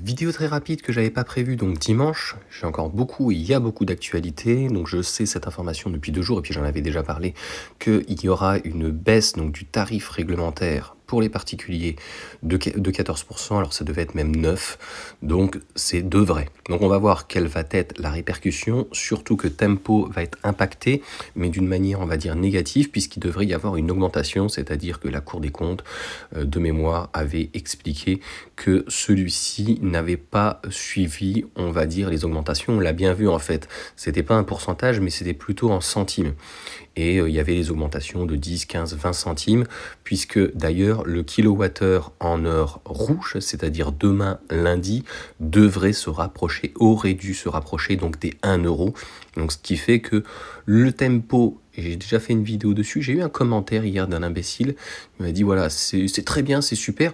Vidéo très rapide que j'avais pas prévue donc dimanche. Il y a beaucoup d'actualités, donc je sais cette information depuis 2 jours et puis j'en avais déjà parlé, qu'il y aura une baisse donc du tarif réglementaire pour les particuliers de 14%, alors ça devait être même 9, donc c'est de vrai. Donc on va voir quelle va être la répercussion, surtout que Tempo va être impacté, mais d'une manière on va dire négative, puisqu'il devrait y avoir une augmentation, c'est-à-dire que la Cour des comptes de mémoire avait expliqué que celui-ci n'avait pas suivi, on va dire, les augmentations. On l'a bien vu en fait, c'était pas un pourcentage, mais c'était plutôt en centimes. Et il y avait les augmentations de 10, 15, 20 centimes, puisque d'ailleurs le kilowattheure en heure rouge, c'est-à-dire demain lundi, aurait dû se rapprocher donc des 1 euro. Donc ce qui fait que le Tempo, et j'ai déjà fait une vidéo dessus, j'ai eu un commentaire hier d'un imbécile, il m'a dit voilà, c'est très bien, c'est super.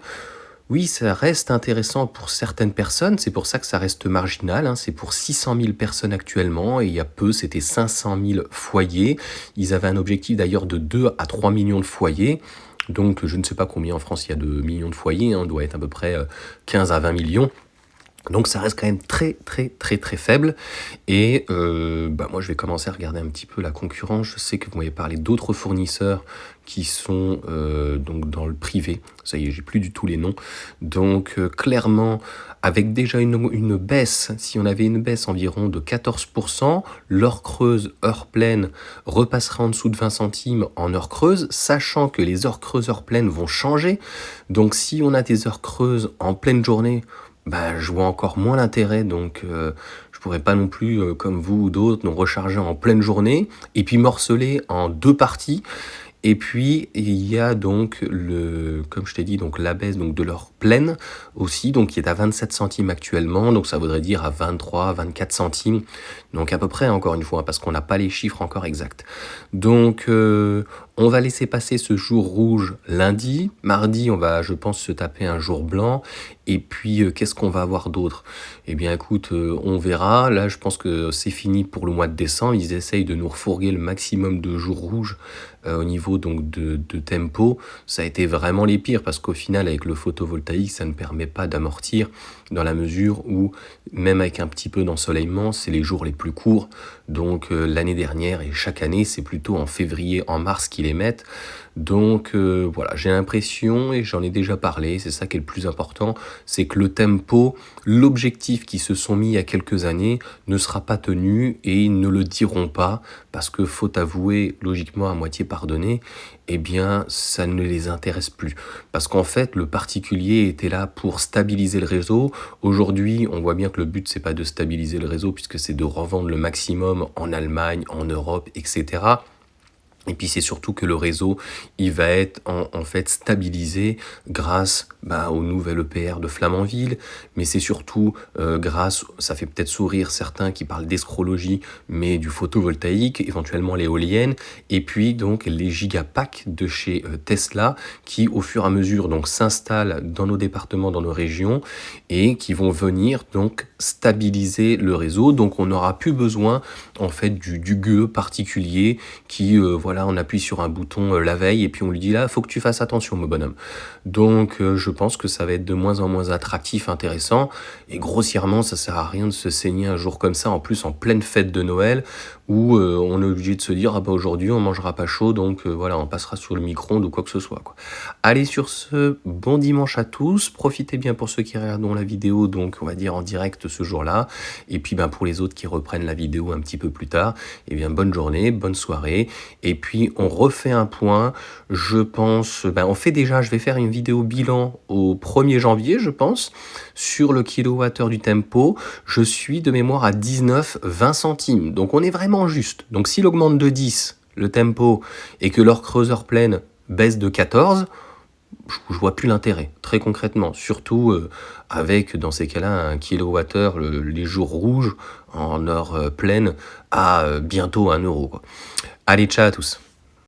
Oui, ça reste intéressant pour certaines personnes, c'est pour ça que ça reste marginal, hein. C'est pour 600 000 personnes actuellement, et il y a peu, c'était 500 000 foyers. Ils avaient un objectif d'ailleurs de 2 à 3 millions de foyers. Donc je ne sais pas combien en France il y a de millions de foyers, hein, on doit être à peu près 15 à 20 millions. Donc ça reste quand même très très très très faible, et moi je vais commencer à regarder un petit peu la concurrence. Je sais que vous m'avez parlé d'autres fournisseurs qui sont donc dans le privé, ça y est, j'ai plus du tout les noms. Donc clairement, avec déjà une baisse, si on avait une baisse environ de 14%, l'heure creuse, heure pleine repassera en dessous de 20 centimes en heure creuse, sachant que les heures creuses, heures pleines vont changer. Donc si on a des heures creuses en pleine journée, je vois encore moins l'intérêt, donc je pourrais pas non plus, comme vous ou d'autres, nous recharger en pleine journée, et puis morceler en 2 parties. Et puis il y a donc comme je t'ai dit, donc la baisse donc de l'heure pleine aussi, donc qui est à 27 centimes actuellement, donc ça voudrait dire à 23, 24 centimes, donc à peu près, encore une fois, parce qu'on n'a pas les chiffres encore exacts. Donc on va laisser passer ce jour rouge lundi. Mardi, on va, je pense, se taper un jour blanc. Et puis, qu'est-ce qu'on va avoir d'autre? Eh bien, écoute, on verra. Là, je pense que c'est fini pour le mois de décembre. Ils essayent de nous refourguer le maximum de jours rouges au niveau donc de Tempo. Ça a été vraiment les pires, parce qu'au final, avec le photovoltaïque, ça ne permet pas d'amortir, dans la mesure où, même avec un petit peu d'ensoleillement, c'est les jours les plus courts. Donc, l'année dernière et chaque année, c'est plutôt en février, en mars qu'ils les mettent. Donc voilà, j'ai l'impression, et j'en ai déjà parlé, c'est ça qui est le plus important, c'est que le Tempo, l'objectif qu'ils se sont mis il y a quelques années, ne sera pas tenu, et ils ne le diront pas, parce que faut avouer, logiquement à moitié pardonné, eh bien ça ne les intéresse plus. Parce qu'en fait, le particulier était là pour stabiliser le réseau. Aujourd'hui, on voit bien que le but, c'est pas de stabiliser le réseau, puisque c'est de revendre le maximum en Allemagne, en Europe, etc. Et puis c'est surtout que le réseau, il va être en fait stabilisé grâce au nouvel EPR de Flamanville, mais c'est surtout grâce, ça fait peut-être sourire certains qui parlent d'escrologie, mais du photovoltaïque, éventuellement l'éolienne, et puis donc les gigapacks de chez Tesla, qui au fur et à mesure donc s'installent dans nos départements, dans nos régions, et qui vont venir donc stabiliser le réseau. Donc on n'aura plus besoin en fait du gueux particulier qui voilà, on appuie sur un bouton la veille et puis on lui dit là, faut que tu fasses attention, mon bonhomme. Donc je pense que ça va être de moins en moins attractif, intéressant, et grossièrement, ça sert à rien de se saigner un jour comme ça, en plus en pleine fête de Noël, où on est obligé de se dire aujourd'hui on mangera pas chaud, donc voilà, on passera sur le micro-ondes ou quoi que ce soit, quoi. Allez, sur ce, bon dimanche à tous, profitez bien pour ceux qui regardent la vidéo, donc on va dire en direct ce jour-là, et puis pour les autres qui reprennent la vidéo un petit peu plus tard, eh bien bonne journée, bonne soirée, et puis on refait un point. Je pense, je vais faire une vidéo bilan au 1er janvier, je pense, sur le kilowattheure du Tempo. Je suis de mémoire à 19,20 centimes, donc on est vraiment juste. Donc s'il augmente de 10, le Tempo, et que l'heure creuse, heure pleine baisse de 14, je vois plus l'intérêt, très concrètement, surtout avec, dans ces cas-là, un kilowattheure, les jours rouges, en heure pleine, à bientôt 1 euro, quoi. Allez, ciao à tous.